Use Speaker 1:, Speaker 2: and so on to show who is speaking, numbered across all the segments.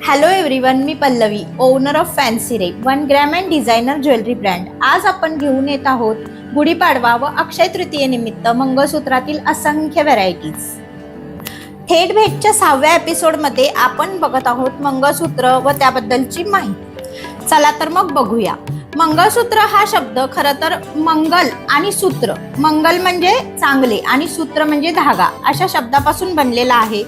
Speaker 1: Hello everyone, me Pallavi, owner of fancy ray 1 gram and designer jewellery brand. आज आपण घेऊन येत आहोत गुढीपाडवा व अक्षय तृतीयेनिमित्त मंगळसूत्रातील असंख्य व्हरायटीज. थेट भेटच्या 6व्या एपिसोडमध्ये आपण बघत आहोत मंगळसूत्र व त्याबद्दलची माहिती. चला तर मग बघूया. मंगळसूत्र हा शब्द खरं तर मंगल आणि सूत्र, मंगल म्हणजे चांगले आणि सूत्र म्हणजे धागा अशा शब्दापासून बनलेला आहे.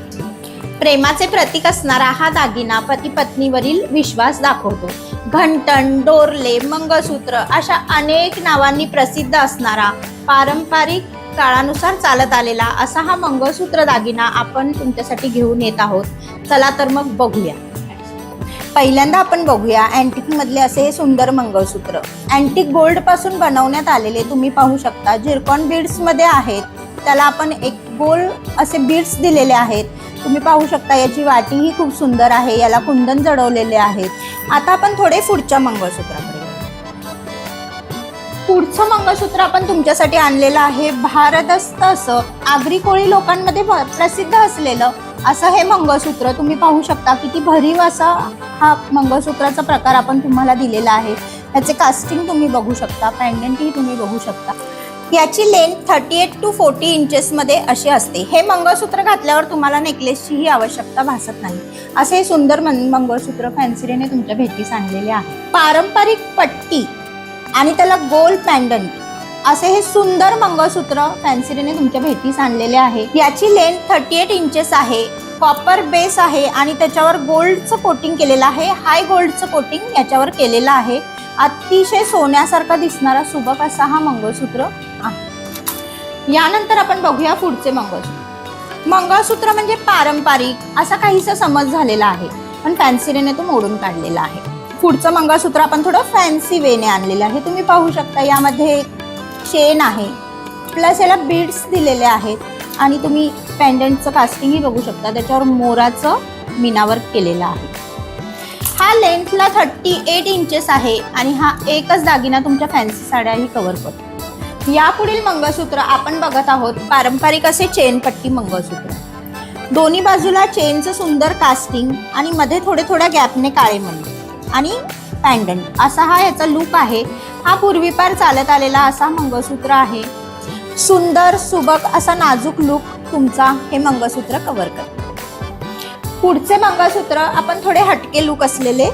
Speaker 1: प्रेमाचे प्रतीक असणारा हा दागिना पती पत्नीवरील विश्वास दाखवतो. घंटण, डोरले, मंगळसूत्र अशा अनेक नावांनी प्रसिद्ध असणारा, पारंपरिक काळानुसार चालत आलेला असा हा मंगळसूत्र दागिना आपण तुमच्यासाठी घेऊन येत आहोत. चला तर मग बघूया. पहिल्यांदा आपण बघूया अँटिक मधले असे हे सुंदर मंगळसूत्र. अँटिक गोल्ड पासून बनवण्यात आलेले तुम्ही पाहू शकता. झिरकॉन बीड्स मध्ये आहेत. त्याला आपण एक गोल असे बीड्स दिलेले आहेत. तुम्ही पाहू शकता याची वाटीही खूप सुंदर आहे. याला कुंदन जडवलेले आहेत. आता आपण थोडे पुढच्या मंगळसूत्राकडे. पुढचं मंगळसूत्र आपण तुमच्यासाठी आणलेलं आहे भारदस्त असं आगरी कोळी लोकांमध्ये प्रसिद्ध असलेलं असं हे मंगळसूत्र. तुम्ही पाहू शकता किती भरीव असा हा मंगळसूत्राचा प्रकार आपण तुम्हाला दिलेला आहे. याचे कास्टिंग तुम्ही बघू शकता, पेंडंटही तुम्ही बघू शकता. याची लेंथ 38 to 40 इंचेस मध्ये अशी असते. हे मंगळसूत्र घातल्यावर तुम्हाला नेकलेसचीही आवश्यकता भासत नाही. असे सुंदर मंगळसूत्र फॅन्सीरेने तुमच्या भेटीस आणलेले आहे. पारंपरिक पट्टी आणि त्याला गोल पेंडंट असे हे सुंदर मंगळसूत्र फॅन्सीरेने तुमच्या भेटीस आणलेले आहे. याची लेंथ 38 इंचेस आहे. कॉपर बेस आहे आणि त्याच्यावर गोल्डचं कोटिंग केलेलं आहे. हाय गोल्डचं कोटिंग याच्यावर केलेलं आहे. अतिशय सोन्यासारखा दिसणारा सुबक असा हा मंगळसूत्र आहे. यानंतर आपण बघूया पुढचे मंगळसूत्र. मंगळसूत्र म्हणजे पारंपरिक असा काहीसा समज झालेला आहे, पण फॅन्सीरेने तो मोडून काढलेला आहे. पुढचं मंगळसूत्र आपण थोडं फॅन्सी वेने आणलेलं आहे. तुम्ही पाहू शकता यामध्ये चेन आहे, प्लस याला बीड्स दिलेले आहेत आणि तुम्ही पेंडंटचं कास्टिंगही बघू शकता. त्याच्यावर मोराचं मीनावर्क केलेलं आहे. हा लेंथला 38 इंचेस आहे आणि हा एकच दागिना तुमच्या फॅन्सी साड्याही कव्हर करतो. यापुढील मंगळसूत्र आपण बघत आहोत पारंपरिक असे चेन पट्टी मंगळसूत्र. दोन्ही बाजूला चेनचं सुंदर कास्टिंग आणि मध्ये थोड्या गॅपने काळे मणी आणि पॅन्डंट असा हा याचा लुक आहे. हा पूर्वीपार चालत आलेला असा मंगळसूत्र आहे. सुंदर सुबक असा नाजूक लुक तुमचा हे मंगळसूत्र कव्हर करते. पुढचे मंगळसूत्र आपण थोडे हटके लुक असलेले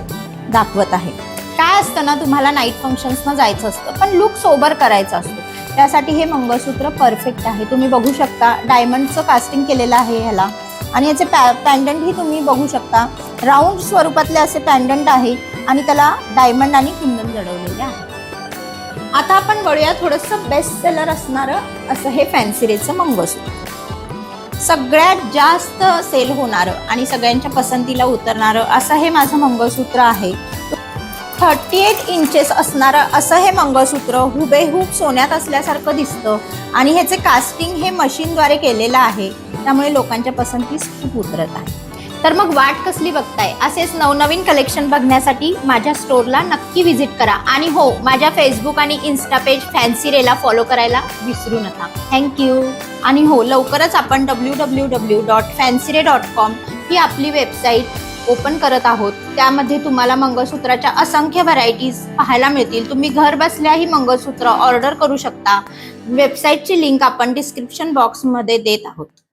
Speaker 1: दाखवत आहे. काय असतं ना, तुम्हाला नाईट फंक्शन्सना जायचं असतं पण लुक सोबर करायचा असतो. त्यासाठी हे मंगळसूत्र परफेक्ट आहे. तुम्ही बघू शकता डायमंडचं कास्टिंग केलेलं आहे ह्याला आणि याचे पॅन्डंटही तुम्ही बघू शकता. राऊंड स्वरूपातले असे पॅन्डंट आहे आणि त्याला डायमंड आणि कुंदन जडवलेले आहे. आता आपण वळूया थोडंसं बेस्ट सेलर असणारं असं हे फॅन्सीरेचं मंगळसूत्र. सगळ्यात जास्त सेल होणारं आणि सगळ्यांच्या पसंतीला उतरणारं असं हे माझं मंगळसूत्र आहे. 38 इंचेस असणारं असं हे मंगळसूत्र हुबेहूब सोन्यात असल्यासारखं दिसतं आणि ह्याचे कास्टिंग हे मशीनद्वारे केलेलं आहे. त्यामुळे लोकांच्या पसंतीस खूप उतरत आहे. तर मग वाट कसली बघताय? असेच नवनवीन कलेक्शन बघण्यासाठी माझ्या स्टोअरला नक्की व्हिजिट करा. आणि हो, माझ्या फेसबुक आणि इन्स्टा पेज फॅन्सी रेला फॉलो करायला विसरू नका. थँक्यू. आणि हो, लवकरच आपण www.fancyray.com ही आपली वेबसाईट ओपन करत आहोत. त्यामध्ये तुम्हाला मंगळसूत्राच्या असंख्य व्हरायटीज पाहायला मिळतील. तुम्ही घर बसल्या ही मंगळसूत्र ऑर्डर करू शकता. वेबसाईटची लिंक आपण डिस्क्रिप्शन बॉक्समध्ये देत आहोत.